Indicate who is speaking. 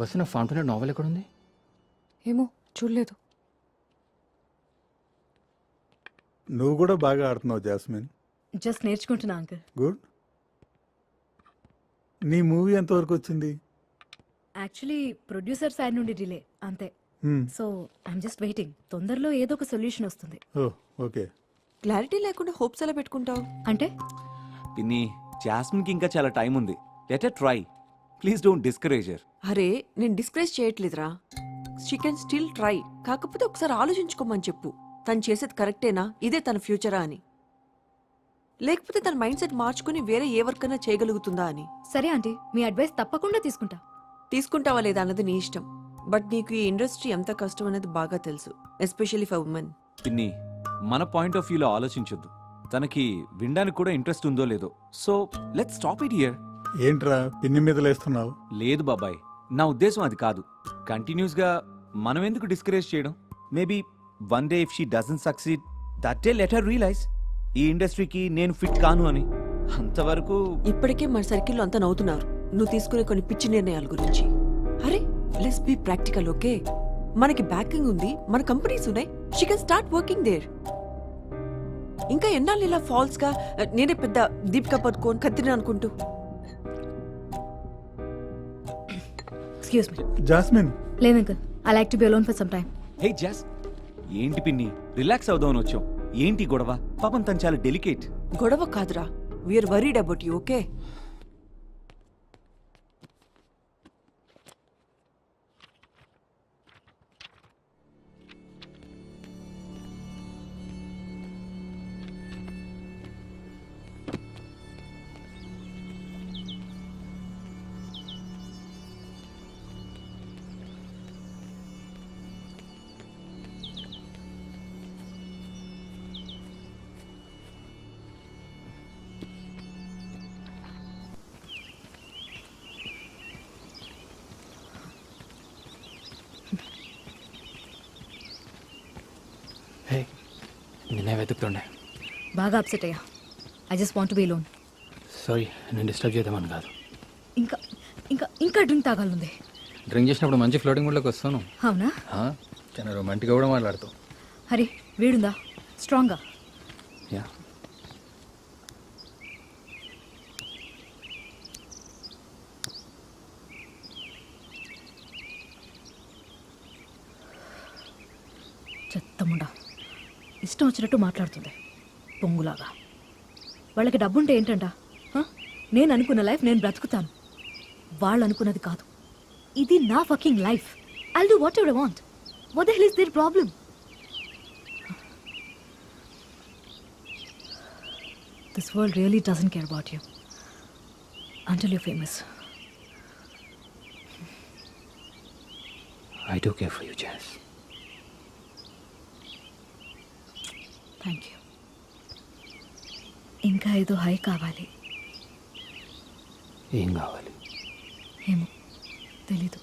Speaker 1: వస్తున్న fountain novel ఎక్కడుంది?
Speaker 2: ఏమో చూడలేదు.
Speaker 3: నువ్వు కూడా బాగా ఆడుతున్నావు జాస్మిన్.
Speaker 2: జస్ట్ నేర్చుకుంటున్నా అంకుల్.
Speaker 3: గుడ్. నీ మూవీ ఎంతవరకు వచ్చింది?
Speaker 2: యాక్చువల్లీ ప్రొడ్యూసర్ సైడ్ నుండి డిలే అంతే.
Speaker 3: Hmm.
Speaker 2: So I'm just waiting. తొందరలో ఏదో ఒక సొల్యూషన్ వస్తుంది.
Speaker 3: Oh okay.
Speaker 4: క్లారిటీ లేకుండా హోప్స్ ఎలా పెట్టుకుంటావు?
Speaker 2: అంటే
Speaker 5: పిన్ని, జాస్మిన్కి ఇంకా చాలా టైం ఉంది. Let her try. Please don't discourage her.
Speaker 4: అరే నేను డిస్కరేజ్ చేయట్లేదురా. She can still try. కాకపోతే ఒకసారి ఆలోచించుకోమని చెప్పు. తను చేసేది కరెక్టేనా, ఇదే తన ఫ్యూచరా అని. లేకపోతే తన మైండ్ సెట్ మార్చుకుని వేరే ఏ వర్క్ అయినా చేయగలుగుతుందా అని.
Speaker 2: సరే ఆంటీ, మీ అడ్వైస్ తప్పకుండా తీసుకుంటా.
Speaker 4: తీసుకుంటావా లేదా అన్నది నీ ఇష్టం. బట్ నీకు ఈ ఇండస్ట్రీ ఎంత కష్టం అనేది బాగా తెలుసు, ఎస్పెషల్లీ ఫర్ ఉమెన్.
Speaker 5: పిన్ని, మన పాయింట్ ఆఫ్ వ్యూలో ఆలోచించొద్దు. తనకి వినడానికి కూడా ఇంట్రెస్ట్ ఉందో లేదో. So let's stop it here.
Speaker 3: ఏంట్రా పిన్ని మీద లేస్తున్నావు?
Speaker 5: లేదు బాబాయ్, నా ఉద్దేశం అది కాదు. కంటిన్యూస్గా మనం ఎందుకు డిస్కరేజ్ చేయడం? Maybe one day if she doesn't succeed, that day let her realise ఈ ఇండస్ట్రీకి నేను ఫిట్ కాను అని. అంతవరకు
Speaker 4: ఇప్పటికే మన సర్కిల్లో అంతా నవ్వుతున్నారు నువ్వు తీసుకునే కొన్ని పిచ్చి నిర్ణయాల గురించి. అరే లెట్స్ బి ప్రాక్టికల్, ఓకే? మనకి బ్యాకింగ్ ఉంది, మన కంపెనీస్ ఉన్నాయి. She can start working there. ఇంకా ఎన్నాళ్ళు ఇలా ఫాల్స్ గా నేనే పెద్ద దీపికా పదుకోని కత్తిని అనుకుంటూ.
Speaker 2: Excuse me.
Speaker 3: జాస్మిన్,
Speaker 2: లేదు uncle, I like to be alone for some time.
Speaker 5: Hey Jas, ఏంటి పిన్ని, రిలాక్స్ అవుదామని వచ్చాం. ఏంటి గొడవ? పాపం తను చాలా డెలికేట్.
Speaker 4: గొడవ కాదురా, we are worried about you, okay?
Speaker 1: Hey, నిన్నే వెతుకుతుండే.
Speaker 2: బాగా అప్సెట్ అయ్యా. I just want be alone.
Speaker 1: Sorry, నేను డిస్టర్బ్ చేద్దామని కాదు.
Speaker 2: ఇంకా ఇంకా ఇంకా డ్రింక్ తాగాలంది.
Speaker 1: డ్రింక్ చేసినప్పుడు మంచి ఫ్లోటింగ్ మూడ్లోకి వస్తాను.
Speaker 2: అవునా?
Speaker 1: చాలా రొమాంటిక్గా కూడా మాట్లాడుతావు.
Speaker 2: హరి, వీడుందా స్ట్రాంగ్గా?
Speaker 1: యా.
Speaker 2: చెత్తముండా, ఇష్టం వచ్చినట్టు మాట్లాడుతుంది పొంగులాగా. వాళ్ళకి డబ్బుంటే ఏంటంట? నేను అనుకున్న లైఫ్ నేను బ్రతుకుతాను, వాళ్ళు అనుకున్నది కాదు. ఇది నా fucking life. I'll do what ever I want. What the hell is there problem? This world really doesn't care about you until you're famous.
Speaker 1: I do care for you, Jazz.
Speaker 2: Thank you. ఇంకా ఏదో high కావాలి.
Speaker 1: ఏం కావాలి?
Speaker 2: ఏమో తెలీదు.